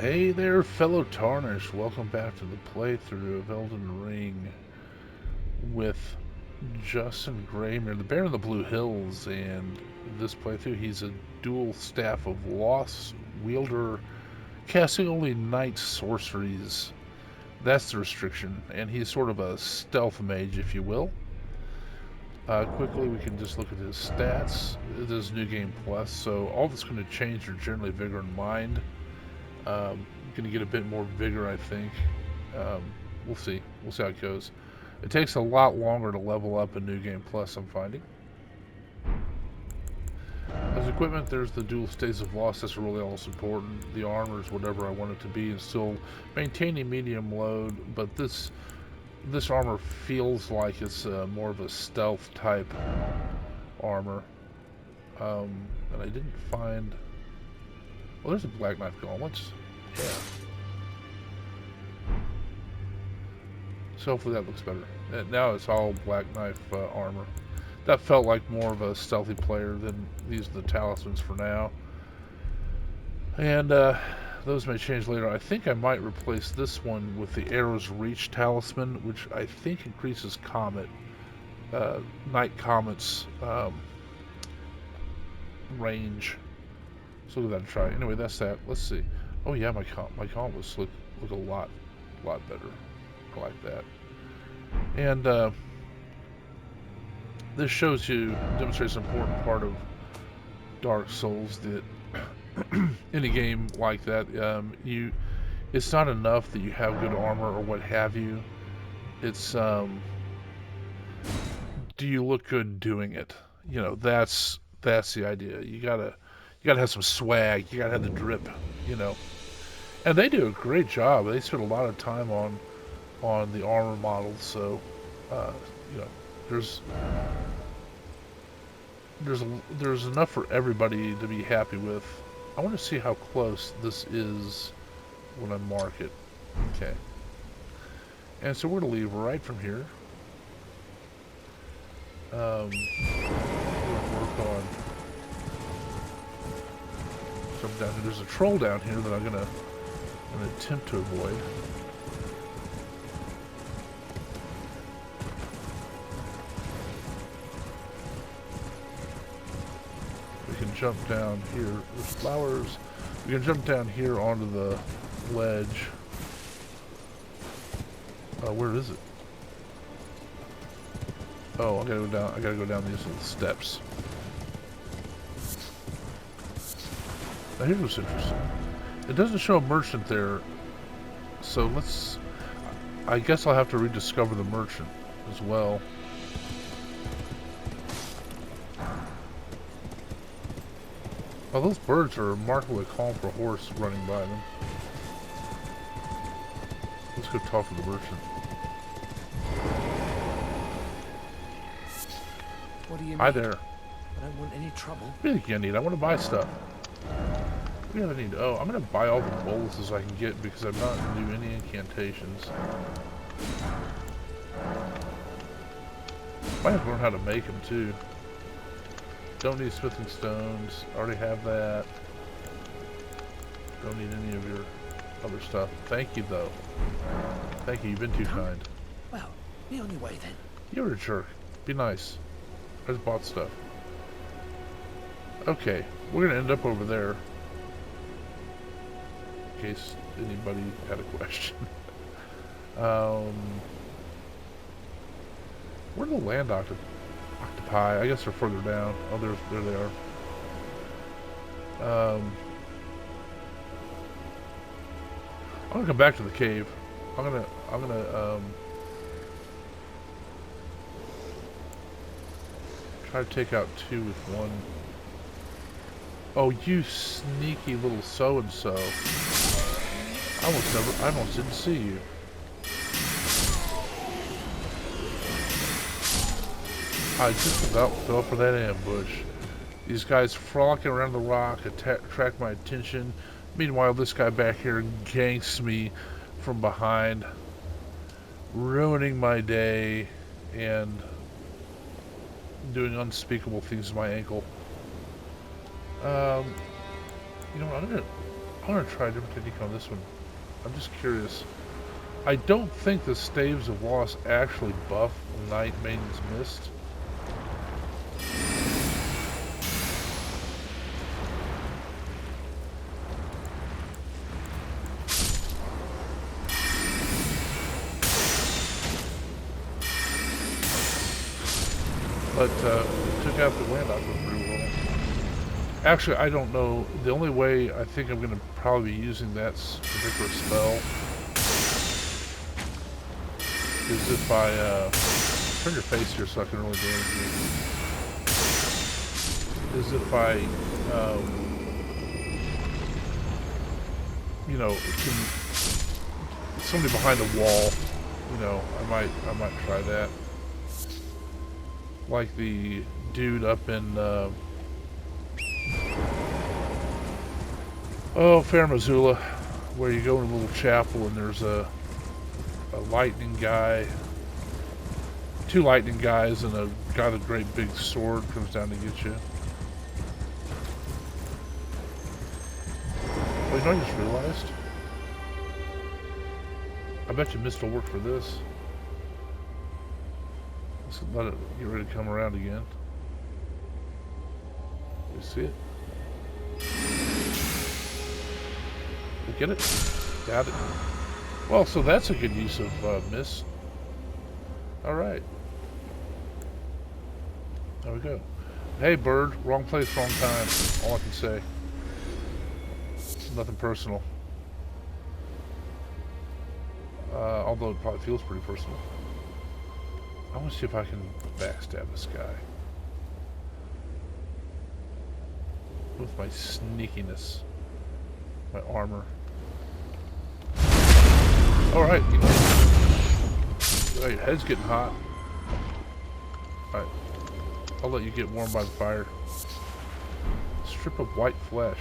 Hey there, fellow Tarnish. Welcome back to the playthrough of Elden Ring with Justin Graymer, the Bear in the Blue Hills. And this playthrough, he's a dual staff of loss wielder, casting only night sorceries. That's the restriction. And he's sort of a stealth mage, if you will. Quickly, we can just look at his stats. It is New Game Plus, so all that's going to change are generally vigor and mind. Going to get a bit more vigor, I think. Um, we'll see. We'll see how it goes. It takes a lot longer to level up in New Game Plus, I'm finding. As equipment, there's the dual states of loss. That's really all that's important. The armor is whatever I want it to be, and still maintaining medium load. But this armor feels like it's more of a stealth type armor. And I didn't find. Well, there's a Black Knife Gauntlets. Yeah. So hopefully that looks better. And now it's all Black Knife armor. That felt like more of a stealthy player than these are the talismans for now. And those may change later. I think I might replace this one with the Arrow's Reach talisman, which I think increases Night Comet's range. So give that a try. Anyway, that's that. Let's see. Oh yeah, my gauntlets look a lot better. I like that. And this demonstrates an important part of Dark Souls that in a game like that, it's not enough that you have good armor or what have you. It's do you look good doing it? You know, that's the idea. You gotta have some swag. You gotta have the drip. You know, and they do a great job. They spend a lot of time on the armor models, so uh, you know, there's there's enough for everybody to be happy with. I want to see how close this is when I mark it. Okay, and so we're gonna leave right from here. We're gonna work on something down here. There's a troll down here that I'm gonna attempt to avoid. We can jump down here. There's flowers. We can jump down here onto the ledge. Where is it? Oh, I gotta go down. I gotta go down these little steps. Now here's what's interesting. It doesn't show a merchant there, so let's. I guess I'll have to rediscover the merchant as well. Oh, those birds are remarkably calm for a horse running by them. Let's go talk to the merchant. What do you Hi need? there. I don't want any trouble. What do you think you need? I want to buy stuff. What do you need? Oh, I'm going to buy all the boluses I can get because I'm not going to do any incantations. Might have to learn how to make them too. Don't need smithing stones. Already have that. Don't need any of your other stuff. Thank you, though. Thank you. You've been too kind. Well, be on your way then. You're a jerk. Be nice. I just bought stuff. Okay. We're going to end up over there. In case anybody had a question. Where are the land octopi? I guess they're further down. Oh, there they are. I'm gonna come back to the cave. I'm gonna try to take out two with one. Oh, you sneaky little so-and-so. I almost didn't see you. I just about fell for that ambush. These guys frolicking around the rock attract my attention. Meanwhile, this guy back here ganks me from behind, ruining my day and doing unspeakable things to my ankle. You know what? I'm gonna try a different technique on this one. I'm just curious. I don't think the Staves of Loss actually buff Night Maiden's Mist. But it took out the wind out pretty well. Actually, I don't know. The only way I think I'm going to probably be using that particular spell is if I turn your face here so I can really damage you. Is if I, you know, can somebody behind the wall. You know, I might try that. Like the dude up in Fair Missoula, where you go in a little chapel and there's a lightning guy, two lightning guys, and a guy with a great big sword comes down to get you. Oh, you know, I just realized. I bet you mist will work for this. Let's let it get ready to come around again. You see it? Get it? Got it. Well, so that's a good use of mist. Alright. There we go. Hey, bird. Wrong place, wrong time. All I can say. Nothing personal. Although it probably feels pretty personal. I want to see if I can backstab this guy. With my sneakiness. My armor. Alright, you know. Oh, your head's getting hot. Alright. I'll let you get warm by the fire. Strip of white flesh.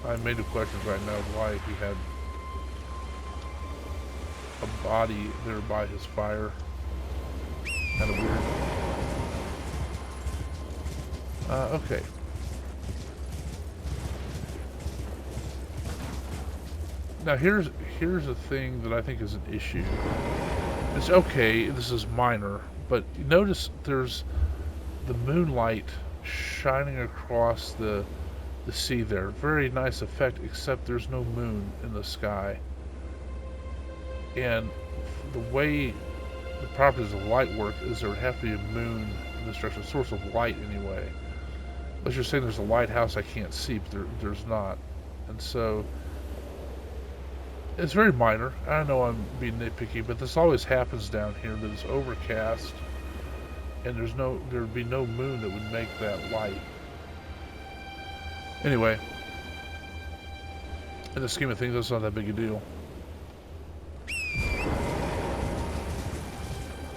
I made a question right now why he had a body there by his fire. Kind of weird. Okay. Now here's a thing that I think is an issue. It's okay, this is minor, but notice there's the moonlight shining across the sea there. Very nice effect, except there's no moon in the sky. And the way the properties of light work is there would have to be a moon in this direction, a source of light anyway. Unless you're saying there's a lighthouse I can't see, but there's not. And so it's very minor. I know I'm being nitpicky, but this always happens down here, that it's overcast and there would be no moon that would make that light. Anyway, in the scheme of things, that's not that big a deal.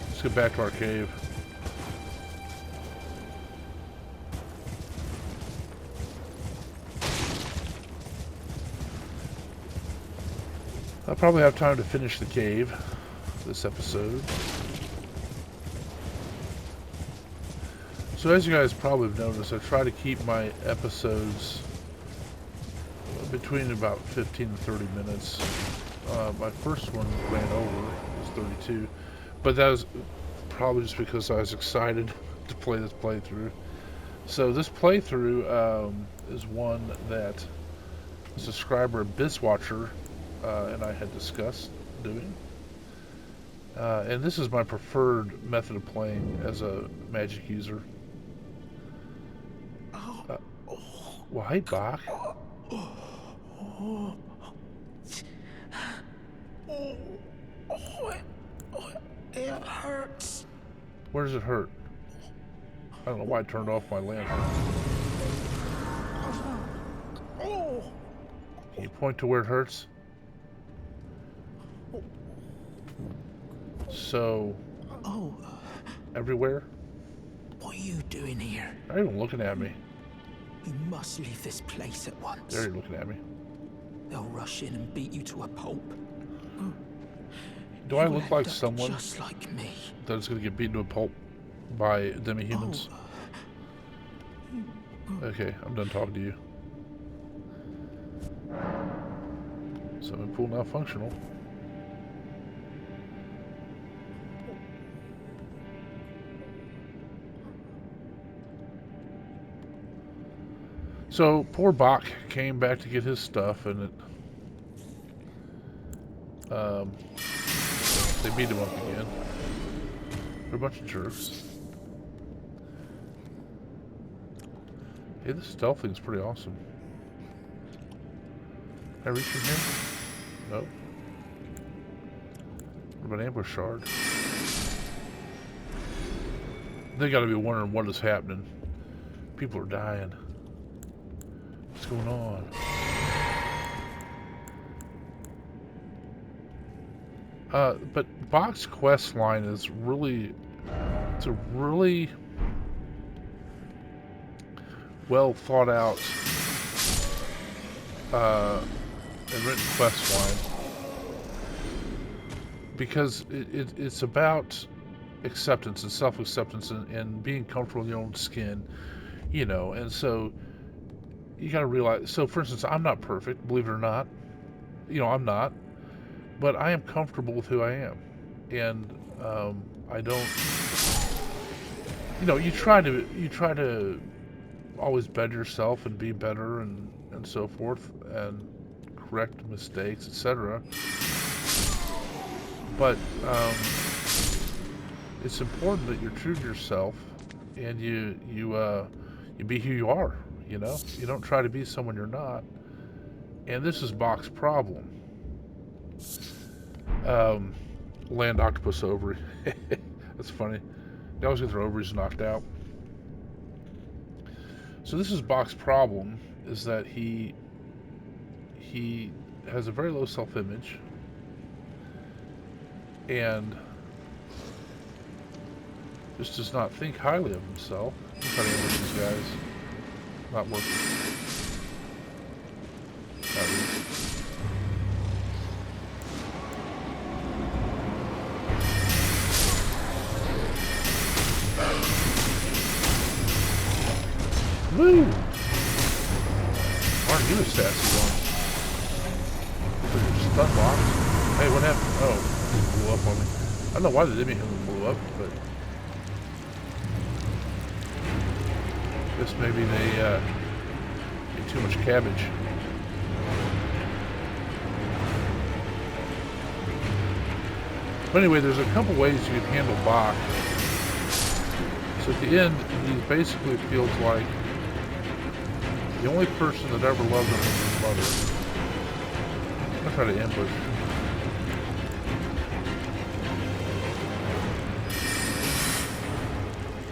Let's get back to our cave. I'll probably have time to finish the cave this episode. So as you guys probably have noticed, I try to keep my episodes between about 15 and 30 minutes. My first one ran over, it was 32, but that was probably just because I was excited to play this playthrough. So this playthrough is one that a subscriber, Bizwatcher, and I had discussed doing. And this is my preferred method of playing as a magic user. Well, hey, Bach. It hurts. Where does it hurt? I don't know why I turned off my lantern. Can you point to where it hurts? So, everywhere? What are you doing here? Are you even looking at me? You must leave this place at once. There, you're looking at me. They'll rush in and beat you to a pulp. Do I look like someone just like me that's going to get beaten to a pulp by demi-humans? Okay, I'm done talking to you. Swimming pool now functional. So poor Bach came back to get his stuff, and they beat him up again. They're a bunch of jerks. Hey, this stealth thing's pretty awesome. Can I reach from here? Nope. What about an ambush shard? They gotta be wondering what is happening. People are dying. What's going on? But Bach's quest line is really, it's a really well thought out and written quest line, because it's about acceptance and self-acceptance and being comfortable in your own skin, you know. And so you got to realize, so for instance, I'm not perfect, believe it or not, you know, I'm not, but I am comfortable with who I am. And I don't, you know, you try to always better yourself and be better and so forth, and correct mistakes, etc. But it's important that you're true to yourself, and you be who you are. You know, you don't try to be someone you're not. And this is Bach's problem. Land octopus ovary. That's funny. They always get their ovaries knocked out. So this is Bach's problem, is that he has a very low self-image, and just does not think highly of himself. I'm trying to ambush these guys. Not working. Not really. Woo! Aren't you a sassy one? Stun lock. Hey, what happened? Oh, it blew up on me. I don't know why the enemy blew up, but guess maybe they ate too much cabbage. But anyway, there's a couple ways you can handle Bach. So at the end, he basically feels like the only person that ever loved him was his mother. I'm gonna try to ambush.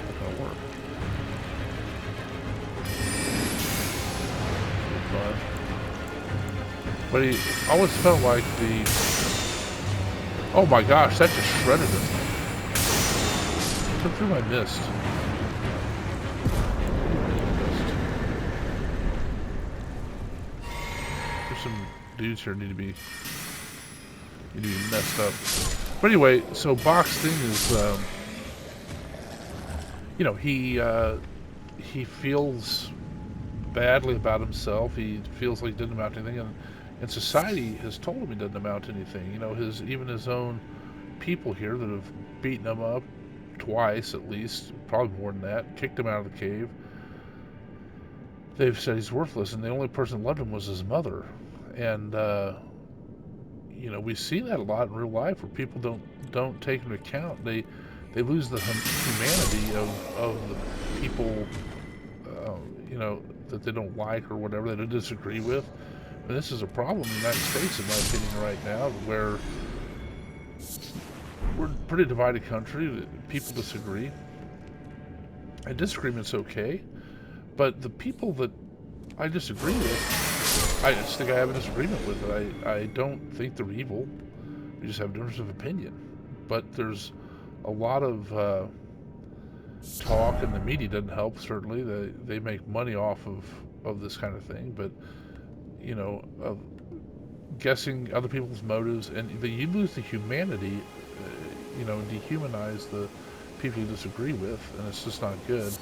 Not gonna work. Fun. But he always felt like the... Oh my gosh, that just shredded him. Took through my mist. There's some dudes here need to be messed up. But anyway, so Bach's thing is, you know, he feels badly about himself. He feels like he didn't amount to anything, and society has told him he doesn't amount to anything. You know, even his own people here that have beaten him up twice at least, probably more than that, kicked him out of the cave. They've said he's worthless, and the only person that loved him was his mother. And you know, we see that a lot in real life, where people don't take into account. They lose the humanity of the people, you know, that they don't like or whatever, that they disagree with. And this is a problem in the United States, in my opinion, right now, where we're a pretty divided country. People disagree, and disagreement's okay. But the people that I disagree with, I just think I have a disagreement with it. I don't think they're evil. We just have a difference of opinion. But there's a lot of talk, and the media doesn't help, certainly. They make money off of this kind of thing. But, you know, guessing other people's motives, and you lose the humanity, you know, dehumanize the people you disagree with, and it's just not good.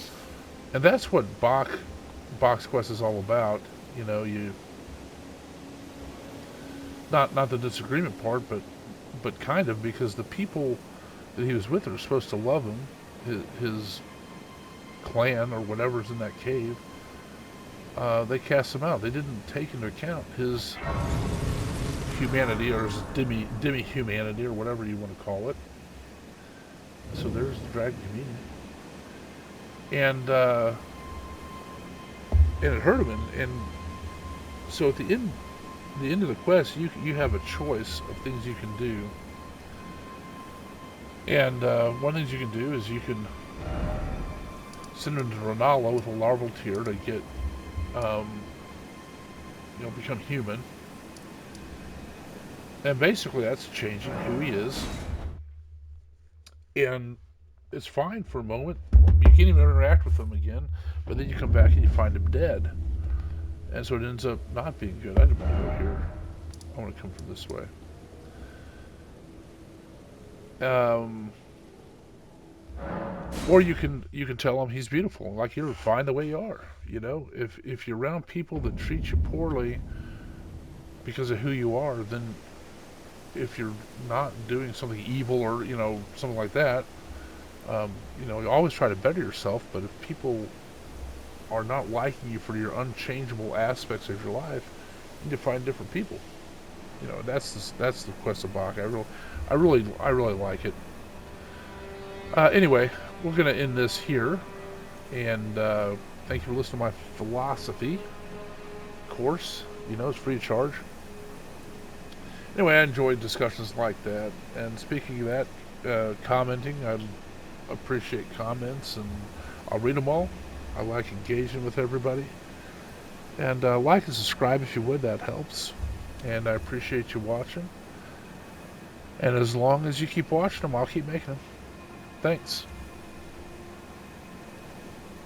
And that's what Bach's quest is all about. You know, not the disagreement part, but kind of, because the people that he was with are supposed to love him. His clan or whatever's in that cave, they cast him out. They didn't take into account his humanity or his demi humanity or whatever you want to call it. So there's the dragon community, and it hurt him. And so at the end of the quest, you have a choice of things you can do. And one of the things you can do is you can send him to Renala with a larval tear to get, become human. And basically that's changing who he is. And it's fine for a moment. You can't even interact with him again. But then you come back and you find him dead. And so it ends up not being good. I didn't want to go here. I want to come from this way. Or you can tell him he's beautiful, like you're fine the way you are. If you're around people that treat you poorly because of who you are, then if you're not doing something evil or something like that, you always try to better yourself. But if people are not liking you for your unchangeable aspects of your life, you need to find different people. That's the quest of Bach. I really like it. Anyway, we're gonna end this here, and thank you for listening to my philosophy course. It's free of charge. Anyway, I enjoyed discussions like that. And speaking of that, commenting, I appreciate comments, and I'll read them all. I like engaging with everybody. And like and subscribe if you would, that helps. And I appreciate you watching. And as long as you keep watching them, I'll keep making them. Thanks.